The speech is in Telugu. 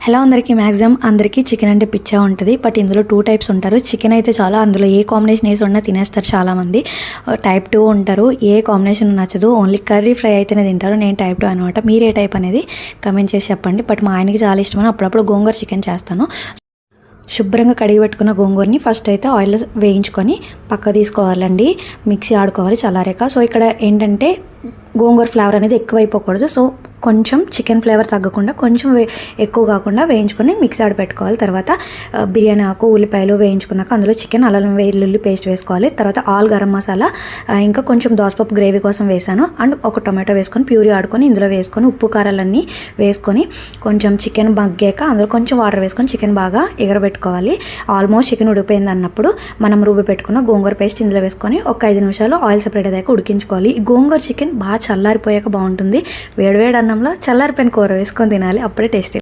హలో అందరికీ, మ్యాక్సిమం అందరికీ చికెన్ అంటే పిచ్చా ఉంటుంది. బట్ ఇందులో 2 టైప్స్ ఉంటారు. చికెన్ అయితే చాలా అందులో ఏ కాంబినేషన్ వేసి ఉన్నా తినేస్తారు చాలామంది. టైప్ 2 ఉంటారు, ఏ కాంబినేషన్ నచ్చదు, ఓన్లీ కర్రీ ఫ్రై అయితేనే తింటారు. నేను టైప్ 2 అనమాట. మీరు ఏ టైప్ అనేది కమెంట్ చేసి చెప్పండి. బట్ మా ఆయనకి చాలా ఇష్టమని అప్పుడప్పుడు గోంగూర చికెన్ చేస్తాను. శుభ్రంగా కడిగి పెట్టుకున్న గోంగూరని ఫస్ట్ అయితే ఆయిల్లో వేయించుకొని పక్క తీసుకోవాలండి. మిక్సీ ఆడుకోవాలి చల్లారాక. సో ఇక్కడ ఏంటంటే గోంగూర ఫ్లేవర్ అనేది ఎక్కువైపోకూడదు. సో కొంచెం చికెన్ ఫ్లేవర్ తగ్గకుండా కొంచెం ఎక్కువ కాకుండా వేయించుకొని మిక్సీ ఆడి పెట్టుకోవాలి. తర్వాత బిర్యానీ ఆకు, ఉల్లిపాయలు వేయించుకున్నాక అందులో చికెన్, అల్లం వెల్లుల్లి పేస్ట్ వేసుకోవాలి. తర్వాత ఆల్ గరం మసాలా, ఇంకా కొంచెం దోసపప్పు గ్రేవీ కోసం వేసాను. అండ్ ఒక టొమాటో వేసుకొని ప్యూరీ ఆడుకొని ఇందులో వేసుకొని ఉప్పు కారాలన్నీ వేసుకొని కొంచెం చికెన్ మగ్గాక అందులో కొంచెం వాటర్ వేసుకొని చికెన్ బాగా ఎగరబెట్టుకోవాలి. ఆల్మోస్ట్ చికెన్ ఉడిపోయింది అన్నప్పుడు మనం రుబ్బి పెట్టుకున్న గోంగూర పేస్ట్ ఇందులో వేసుకొని ఒక 5 నిమిషాలు ఆయిల్ సెపరేట్ అయ్యాక ఉడికించుకోవాలి. ఈ గోంగూర చికెన్ బాగా చల్లారిపోయాక బాగుంటుంది. వేడివేడి అన్నంలో చల్లారిపోయిన కూర వేసుకొని తినాలి, అప్పుడే టేస్టీ.